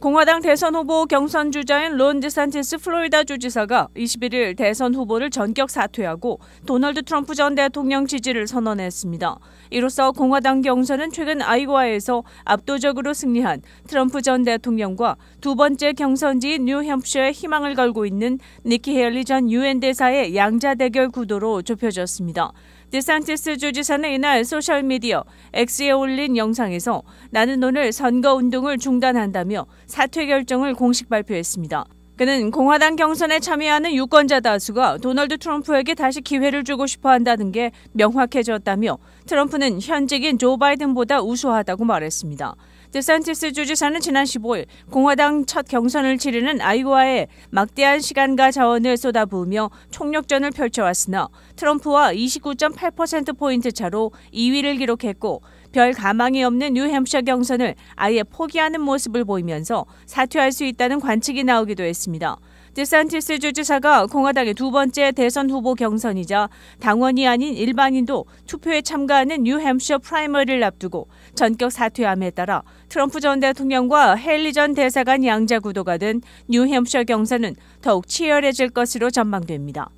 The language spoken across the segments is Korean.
공화당 대선 후보 경선 주자인 론 디산티스 플로리다 주지사가 21일 대선 후보를 전격 사퇴하고 도널드 트럼프 전 대통령 지지를 선언했습니다. 이로써 공화당 경선은 최근 아이오와에서 압도적으로 승리한 트럼프 전 대통령과 두 번째 경선지인 뉴햄프셔에 희망을 걸고 있는 니키 헤일리 전 유엔 대사의 양자 대결 구도로 좁혀졌습니다. 디산티스 주지사는 이날 소셜미디어 X에 올린 영상에서 나는 오늘 선거운동을 중단한다며 사퇴 결정을 공식 발표했습니다. 그는 공화당 경선에 참여하는 유권자 다수가 도널드 트럼프에게 다시 기회를 주고 싶어 한다는 게 명확해졌다며 트럼프는 현직인 조 바이든보다 우수하다고 말했습니다. 디산티스 주지사는 지난 15일 공화당 첫 경선을 치르는 아이오와에 막대한 시간과 자원을 쏟아부으며 총력전을 펼쳐왔으나 트럼프와 29.8%포인트 차로 2위를 기록했고 별 가망이 없는 뉴햄프셔 경선을 아예 포기하는 모습을 보이면서 사퇴할 수 있다는 관측이 나오기도 했습니다. 디산티스 주지사가 공화당의 두 번째 대선 후보 경선이자 당원이 아닌 일반인도 투표에 참가하는 뉴햄프셔 프라이머리를 앞두고 전격 사퇴함에 따라 트럼프 전 대통령과 헤일리 전 대사 간 양자 구도가 된 뉴햄프셔 경선은 더욱 치열해질 것으로 전망됩니다.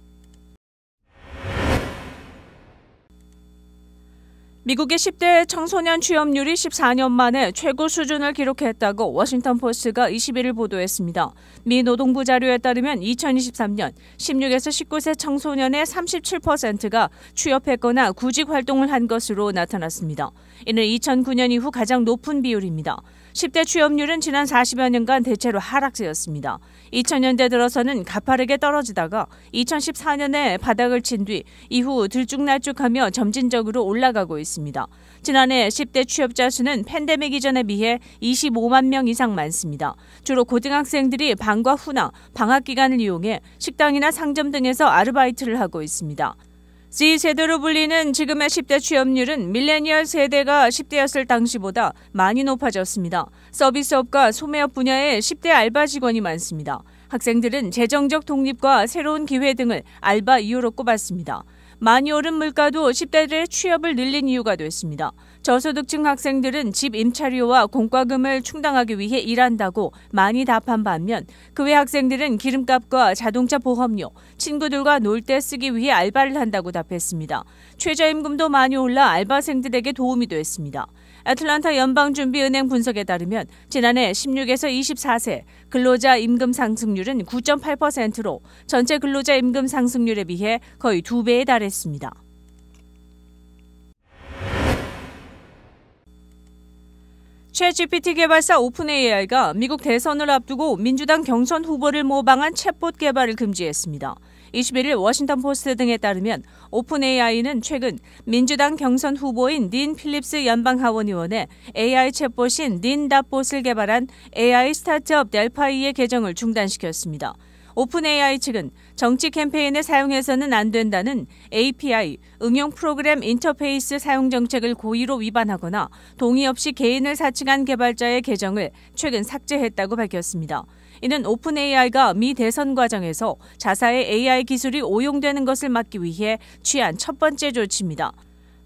미국의 10대 청소년 취업률이 14년 만에 최고 수준을 기록했다고 워싱턴 포스트가 21일 보도했습니다. 미 노동부 자료에 따르면 2023년 16에서 19세 청소년의 37%가 취업했거나 구직 활동을 한 것으로 나타났습니다. 이는 2009년 이후 가장 높은 비율입니다. 10대 취업률은 지난 40여 년간 대체로 하락세였습니다. 2000년대 들어서는 가파르게 떨어지다가 2014년에 바닥을 친 뒤 이후 들쭉날쭉하며 점진적으로 올라가고 있습니다. 지난해 10대 취업자 수는 팬데믹 이전에 비해 25만 명 이상 많습니다. 주로 고등학생들이 방과 후나 방학 기간을 이용해 식당이나 상점 등에서 아르바이트를 하고 있습니다. Z세대로 불리는 지금의 10대 취업률은 밀레니얼 세대가 10대였을 당시보다 많이 높아졌습니다. 서비스업과 소매업 분야에 10대 알바 직원이 많습니다. 학생들은 재정적 독립과 새로운 기회 등을 알바 이유로 꼽았습니다. 많이 오른 물가도 10대들의 취업을 늘린 이유가 됐습니다. 저소득층 학생들은 집 임차료와 공과금을 충당하기 위해 일한다고 많이 답한 반면 그 외 학생들은 기름값과 자동차 보험료, 친구들과 놀 때 쓰기 위해 알바를 한다고 답했습니다. 최저임금도 많이 올라 알바생들에게 도움이 됐습니다. 애틀랜타 연방준비은행 분석에 따르면 지난해 16에서 24세 근로자 임금 상승률은 9.8%로 전체 근로자 임금 상승률에 비해 거의 2배에 달했습니다. 챗GPT 개발사 오픈AI가 미국 대선을 앞두고 민주당 경선 후보를 모방한 챗봇 개발을 금지했습니다. 21일 워싱턴 포스트 등에 따르면 오픈AI는 최근 민주당 경선 후보인 닌 필립스 연방하원의원의 AI 챗봇인 닌.봇을 개발한 AI 스타트업 델파이의 계정을 중단시켰습니다. 오픈AI 측은 정치 캠페인에 사용해서는 안 된다는 API, 응용 프로그램 인터페이스 사용 정책을 고의로 위반하거나 동의 없이 개인을 사칭한 개발자의 계정을 최근 삭제했다고 밝혔습니다. 이는 오픈AI가 미 대선 과정에서 자사의 AI 기술이 오용되는 것을 막기 위해 취한 첫 번째 조치입니다.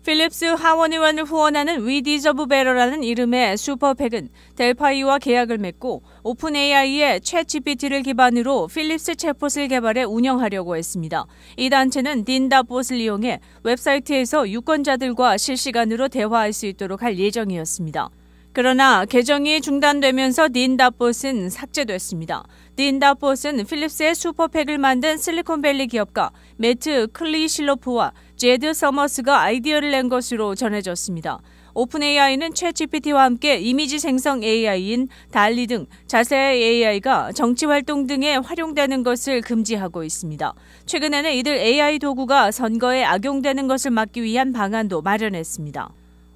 필립스 하원의원을 후원하는 We Deserve Better라는 이름의 슈퍼팩은 델파이와 계약을 맺고 오픈AI의 챗GPT를 기반으로 필립스 챗봇을 개발해 운영하려고 했습니다. 이 단체는 닌.봇을 이용해 웹사이트에서 유권자들과 실시간으로 대화할 수 있도록 할 예정이었습니다. 그러나 계정이 중단되면서 닌.봇은 삭제됐습니다. 닌.봇은 필립스의 슈퍼팩을 만든 실리콘밸리 기업가 매트 클리실로프와 제드 서머스가 아이디어를 낸 것으로 전해졌습니다. 오픈AI는 챗GPT와 함께 이미지 생성 AI인 달리 등 자사의 AI가 정치활동 등에 활용되는 것을 금지하고 있습니다. 최근에는 이들 AI 도구가 선거에 악용되는 것을 막기 위한 방안도 마련했습니다.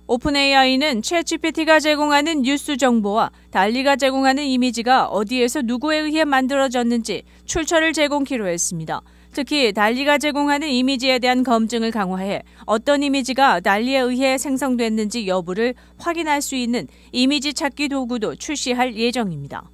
오픈AI는 챗GPT가 제공하는 뉴스 정보와 달리가 제공하는 이미지가 어디에서 누구에 의해 만들어졌는지 출처를 제공키로 했습니다. 특히 달리가 제공하는 이미지에 대한 검증을 강화해 어떤 이미지가 달리에 의해 생성됐는지 여부를 확인할 수 있는 이미지 찾기 도구도 출시할 예정입니다.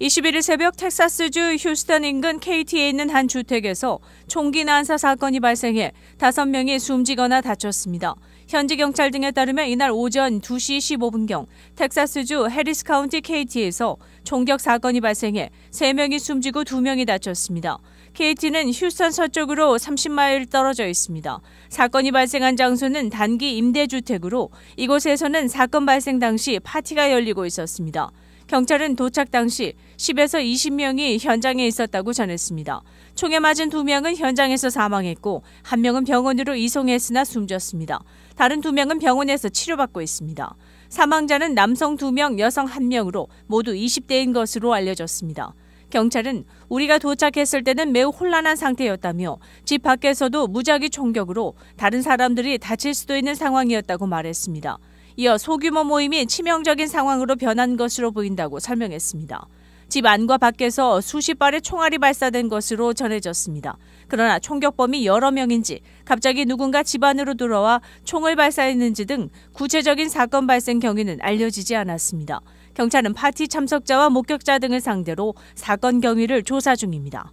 21일 새벽 텍사스주 휴스턴 인근 KT에 있는 한 주택에서 총기 난사 사건이 발생해 5명이 숨지거나 다쳤습니다. 현지 경찰 등에 따르면 이날 오전 2시 15분경 텍사스주 해리스 카운티 KT에서 총격 사건이 발생해 3명이 숨지고 2명이 다쳤습니다. KT는 휴스턴 서쪽으로 30마일 떨어져 있습니다. 사건이 발생한 장소는 단기 임대주택으로 이곳에서는 사건 발생 당시 파티가 열리고 있었습니다. 경찰은 도착 당시 10에서 20명이 현장에 있었다고 전했습니다. 총에 맞은 2명은 현장에서 사망했고 1명은 병원으로 이송했으나 숨졌습니다. 다른 2명은 병원에서 치료받고 있습니다. 사망자는 남성 2명, 여성 1명으로 모두 20대인 것으로 알려졌습니다. 경찰은 우리가 도착했을 때는 매우 혼란한 상태였다며 집 밖에서도 무작위 총격으로 다른 사람들이 다칠 수도 있는 상황이었다고 말했습니다. 이어 소규모 모임이 치명적인 상황으로 변한 것으로 보인다고 설명했습니다. 집 안과 밖에서 수십 발의 총알이 발사된 것으로 전해졌습니다. 그러나 총격범이 여러 명인지 갑자기 누군가 집 안으로 들어와 총을 발사했는지 등 구체적인 사건 발생 경위는 알려지지 않았습니다. 경찰은 파티 참석자와 목격자 등을 상대로 사건 경위를 조사 중입니다.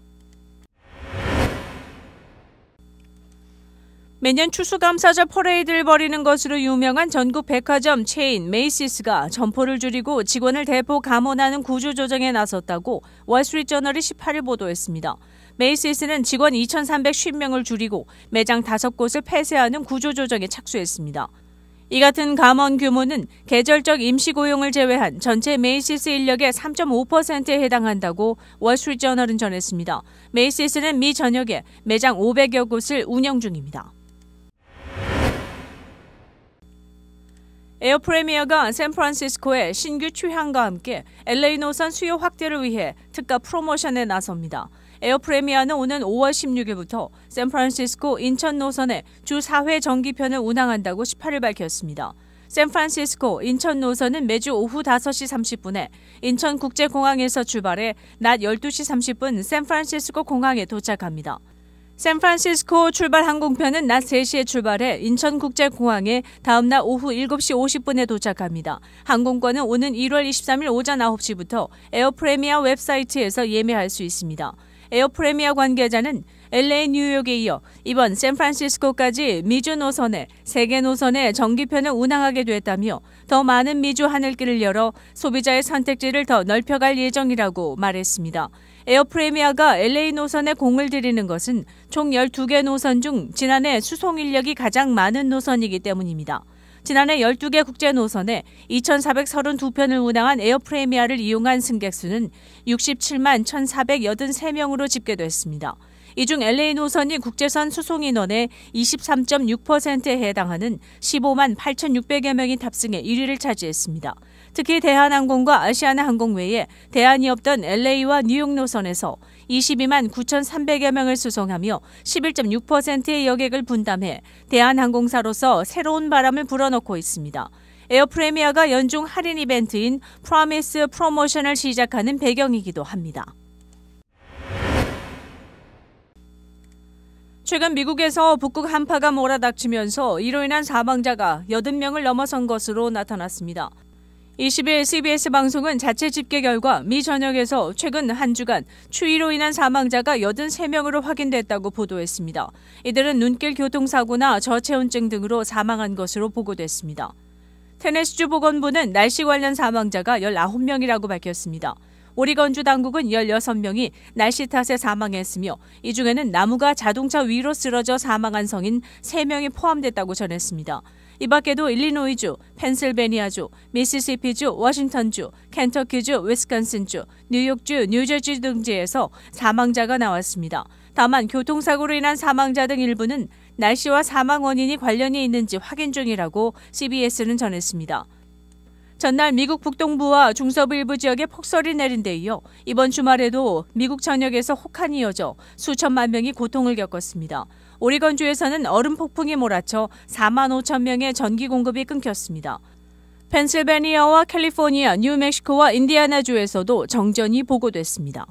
매년 추수감사절 퍼레이드를 벌이는 것으로 유명한 전국 백화점 체인 메이시스가 점포를 줄이고 직원을 대폭 감원하는 구조조정에 나섰다고 월스트리트저널이 18일 보도했습니다. 메이시스는 직원 2,350명을 줄이고 매장 5곳을 폐쇄하는 구조조정에 착수했습니다. 이 같은 감원 규모는 계절적 임시고용을 제외한 전체 메이시스 인력의 3.5%에 해당한다고 월스트리트저널은 전했습니다. 메이시스는 미 전역에 매장 500여 곳을 운영 중입니다. 에어프리미어가 샌프란시스코의 신규 취향과 함께 LA 노선 수요 확대를 위해 특가 프로모션에 나섭니다. 에어프리미어는 오는 5월 16일부터 샌프란시스코 인천 노선에 주 4회 정기편을 운항한다고 18일 밝혔습니다. 샌프란시스코 인천 노선은 매주 오후 5시 30분에 인천국제공항에서 출발해 낮 12시 30분 샌프란시스코 공항에 도착합니다. 샌프란시스코 출발 항공편은 낮 3시에 출발해 인천국제공항에 다음날 오후 7시 50분에 도착합니다. 항공권은 오는 1월 23일 오전 9시부터 에어프리미어 웹사이트에서 예매할 수 있습니다. 에어프리미어 관계자는 LA, 뉴욕에 이어 이번 샌프란시스코까지 미주 노선에 3개 노선의 정기편을 운항하게 됐다며 더 많은 미주 하늘길을 열어 소비자의 선택지를 더 넓혀갈 예정이라고 말했습니다. 에어프리미어가 LA 노선에 공을 들이는 것은 총 12개 노선 중 지난해 수송 인력이 가장 많은 노선이기 때문입니다. 지난해 12개 국제 노선에 2,432편을 운항한 에어프리미어를 이용한 승객 수는 67만 1,483명으로 집계됐습니다. 이 중 LA 노선이 국제선 수송 인원의 23.6%에 해당하는 15만 8,600여 명이 탑승해 1위를 차지했습니다. 특히 대한항공과 아시아나항공 외에 대안이 없던 LA와 뉴욕 노선에서 22만 9,300여 명을 수송하며 11.6%의 여객을 분담해 대한항공사로서 새로운 바람을 불어넣고 있습니다. 에어프리미어가 연중 할인 이벤트인 프로미스 프로모션을 시작하는 배경이기도 합니다. 최근 미국에서 북극 한파가 몰아닥치면서 이로 인한 사망자가 80명을 넘어선 것으로 나타났습니다. 20일 CBS 방송은 자체 집계 결과 미 전역에서 최근 한 주간 추위로 인한 사망자가 83명으로 확인됐다고 보도했습니다. 이들은 눈길 교통사고나 저체온증 등으로 사망한 것으로 보고됐습니다. 테네시주 보건부는 날씨 관련 사망자가 19명이라고 밝혔습니다. 오리건주 당국은 16명이 날씨 탓에 사망했으며 이 중에는 나무가 자동차 위로 쓰러져 사망한 성인 3명이 포함됐다고 전했습니다. 이 밖에도 일리노이주, 펜실베니아주, 미시시피주, 워싱턴주, 켄터키주, 위스콘신주, 뉴욕주, 뉴저지 등지에서 사망자가 나왔습니다. 다만 교통사고로 인한 사망자 등 일부는 날씨와 사망 원인이 관련이 있는지 확인 중이라고 CBS는 전했습니다. 전날 미국 북동부와 중서부 일부 지역에 폭설이 내린 데 이어 이번 주말에도 미국 전역에서 혹한이 이어져 수천만 명이 고통을 겪었습니다. 오리건주에서는 얼음 폭풍이 몰아쳐 4만 5천 명의 전기 공급이 끊겼습니다. 펜실베니아와 캘리포니아, 뉴멕시코와 인디애나주에서도 정전이 보고됐습니다.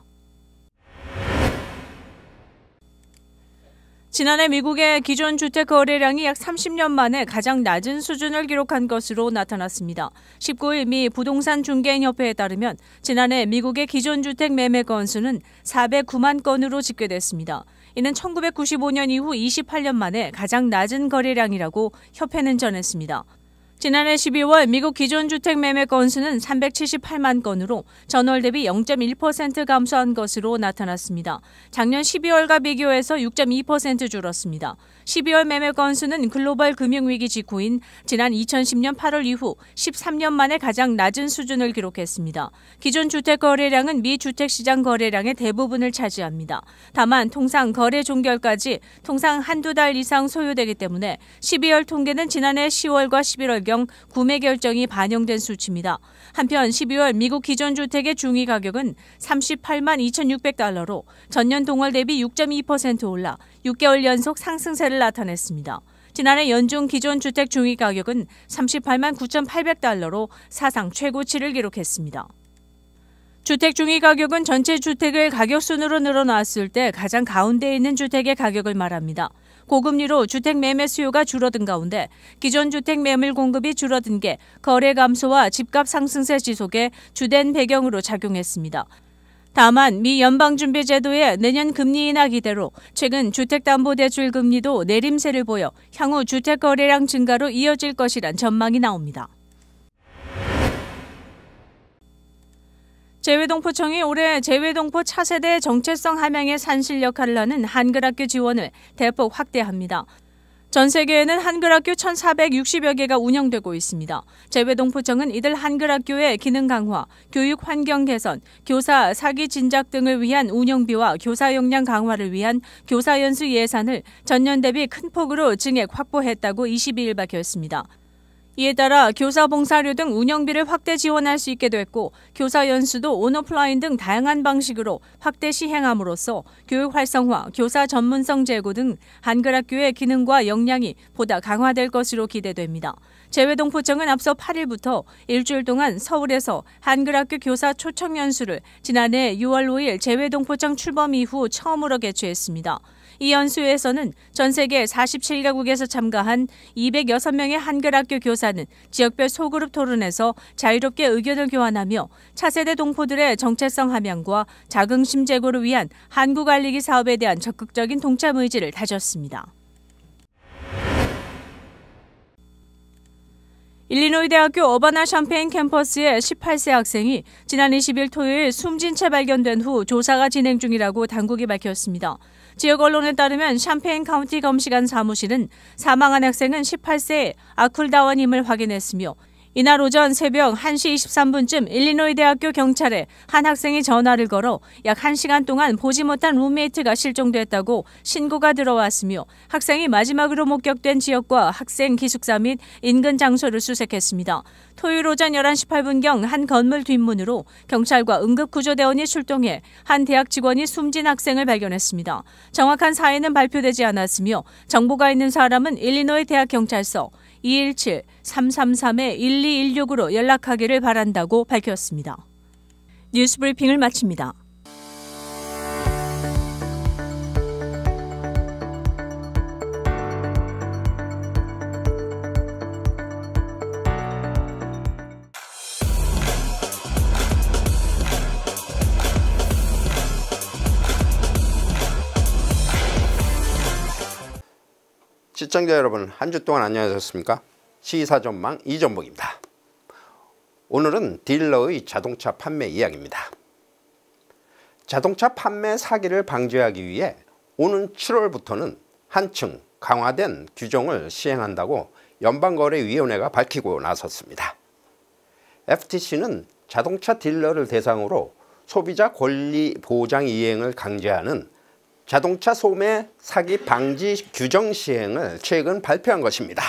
지난해 미국의 기존 주택 거래량이 약 30년 만에 가장 낮은 수준을 기록한 것으로 나타났습니다. 19일 미 부동산 중개인협회에 따르면 지난해 미국의 기존 주택 매매 건수는 409만 건으로 집계됐습니다. 이는 1995년 이후 28년 만에 가장 낮은 거래량이라고 협회는 전했습니다. 지난해 12월 미국 기존 주택 매매 건수는 378만 건으로 전월 대비 0.1% 감소한 것으로 나타났습니다. 작년 12월과 비교해서 6.2% 줄었습니다. 12월 매매 건수는 글로벌 금융위기 직후인 지난 2010년 8월 이후 13년 만에 가장 낮은 수준을 기록했습니다. 기존 주택 거래량은 미 주택시장 거래량의 대부분을 차지합니다. 다만 통상 거래 종결까지 통상 한두 달 이상 소요되기 때문에 12월 통계는 지난해 10월과 11월경 구매 결정이 반영된 수치입니다. 한편 12월 미국 기존 주택의 중위 가격은 38만 2,600달러로 전년 동월 대비 6.2% 올라 6개월 연속 상승세를 나타냈습니다. 지난해 연중 기존 주택 중위 가격은 38만 9,800달러로 사상 최고치를 기록했습니다. 주택 중위 가격은 전체 주택을 가격 순으로 늘어놨을 때 가장 가운데에 있는 주택의 가격을 말합니다. 고금리로 주택 매매 수요가 줄어든 가운데 기존 주택 매물 공급이 줄어든 게 거래 감소와 집값 상승세 지속에 주된 배경으로 작용했습니다. 다만 미 연방준비제도의 내년 금리 인하 기대로 최근 주택담보대출 금리도 내림세를 보여 향후 주택 거래량 증가로 이어질 것이란 전망이 나옵니다. 재외동포청이 올해 재외동포 차세대 정체성 함양의 산실 역할을 하는 한글학교 지원을 대폭 확대합니다. 전 세계에는 한글학교 1,460여 개가 운영되고 있습니다. 재외동포청은 이들 한글학교의 기능 강화, 교육 환경 개선, 교사 사기 진작 등을 위한 운영비와 교사 역량 강화를 위한 교사 연수 예산을 전년 대비 큰 폭으로 증액 확보했다고 22일 밝혔습니다. 이에 따라 교사 봉사료 등 운영비를 확대 지원할 수 있게 됐고 교사 연수도 온오프라인 등 다양한 방식으로 확대 시행함으로써 교육 활성화, 교사 전문성 제고 등 한글학교의 기능과 역량이 보다 강화될 것으로 기대됩니다. 재외동포청은 앞서 8일부터 일주일 동안 서울에서 한글학교 교사 초청 연수를 지난해 6월 5일 재외동포청 출범 이후 처음으로 개최했습니다. 이 연수에서는 전 세계 47개국에서 참가한 206명의 한글학교 교사는 지역별 소그룹 토론에서 자유롭게 의견을 교환하며 차세대 동포들의 정체성 함양과 자긍심 제고를 위한 한국 알리기 사업에 대한 적극적인 동참 의지를 다졌습니다. 일리노이 대학교 어바나 샴페인 캠퍼스의 18세 학생이 지난 20일 토요일 숨진 채 발견된 후 조사가 진행 중이라고 당국이 밝혔습니다. 지역 언론에 따르면 샴페인 카운티 검시관 사무실은 사망한 학생은 18세의 아쿨다원임을 확인했으며 이날 오전 새벽 1시 23분쯤 일리노이 대학교 경찰에 한 학생이 전화를 걸어 약 1시간 동안 보지 못한 룸메이트가 실종됐다고 신고가 들어왔으며 학생이 마지막으로 목격된 지역과 학생 기숙사 및 인근 장소를 수색했습니다. 토요일 오전 11시 8분경 한 건물 뒷문으로 경찰과 응급구조대원이 출동해 한 대학 직원이 숨진 학생을 발견했습니다. 정확한 사인은 발표되지 않았으며 정보가 있는 사람은 일리노이 대학 경찰서 217-333-1216으로 연락하기를 바란다고 밝혔습니다. 뉴스 브리핑을 마칩니다. 시청자 여러분, 한 주 동안 안녕하셨습니까? 시사전망 이전복입니다. 오늘은 딜러의 자동차 판매 이야기입니다. 자동차 판매 사기를 방지하기 위해 오는 7월부터는 한층 강화된 규정을 시행한다고 연방거래위원회가 밝히고 나섰습니다. FTC는 자동차 딜러를 대상으로 소비자 권리 보장 이행을 강제하는 자동차 소매 사기 방지 규정 시행을 최근 발표한 것입니다.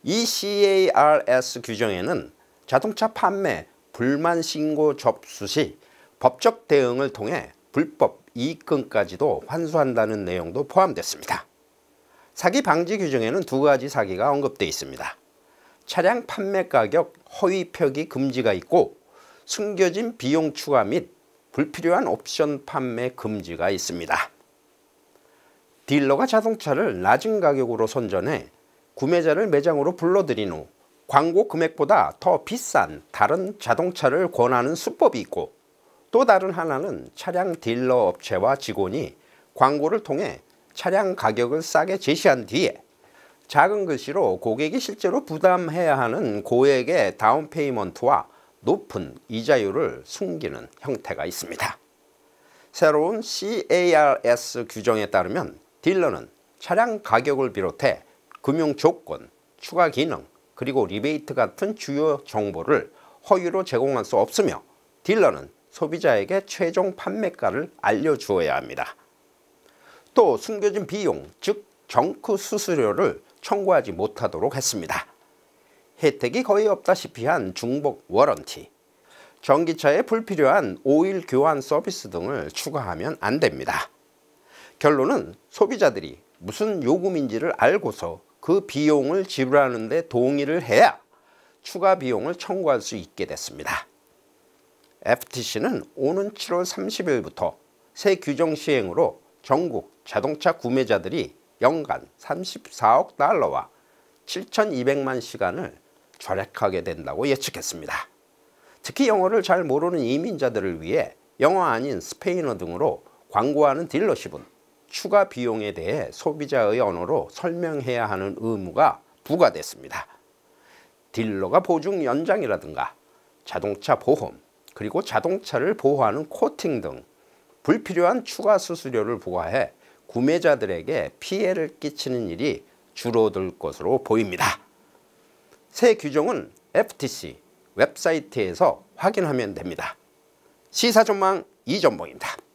이 CARS 규정에는 자동차 판매 불만 신고 접수 시 법적 대응을 통해 불법 이익금까지도 환수한다는 내용도 포함됐습니다. 사기 방지 규정에는 두 가지 사기가 언급되어 있습니다. 차량 판매 가격 허위 표기 금지가 있고 숨겨진 비용 추가 및 불필요한 옵션 판매 금지가 있습니다. 딜러가 자동차를 낮은 가격으로 선전해 구매자를 매장으로 불러들인 후 광고 금액보다 더 비싼 다른 자동차를 권하는 수법이 있고, 또 다른 하나는 차량 딜러 업체와 직원이 광고를 통해 차량 가격을 싸게 제시한 뒤에 작은 글씨로 고객이 실제로 부담해야 하는 고액의 다운 페이먼트와 높은 이자율을 숨기는 형태가 있습니다. 새로운 CARS 규정에 따르면 딜러는 차량 가격을 비롯해 금융 조건, 추가 기능, 그리고 리베이트 같은 주요 정보를 허위로 제공할 수 없으며, 딜러는 소비자에게 최종 판매가를 알려주어야 합니다. 또 숨겨진 비용, 즉 정크 수수료를 청구하지 못하도록 했습니다. 혜택이 거의 없다시피 한 중복 워런티, 전기차에 불필요한 오일 교환 서비스 등을 추가하면 안 됩니다. 결론은 소비자들이 무슨 요금인지를 알고서 그 비용을 지불하는 데 동의를 해야 추가 비용을 청구할 수 있게 됐습니다. FTC는 오는 7월 30일부터 새 규정 시행으로 전국 자동차 구매자들이 연간 34억 달러와 7,200만 시간을 절약하게 된다고 예측했습니다. 특히 영어를 잘 모르는 이민자들을 위해 영어 아닌 스페인어 등으로 광고하는 딜러십은 추가 비용에 대해 소비자의 언어로 설명해야 하는 의무가 부과됐습니다. 딜러가 보증 연장이라든가 자동차 보험, 그리고 자동차를 보호하는 코팅 등 불필요한 추가 수수료를 부과해 구매자들에게 피해를 끼치는 일이 줄어들 것으로 보입니다. 새 규정은 FTC 웹사이트에서 확인하면 됩니다. 시사전망 이전봉입니다.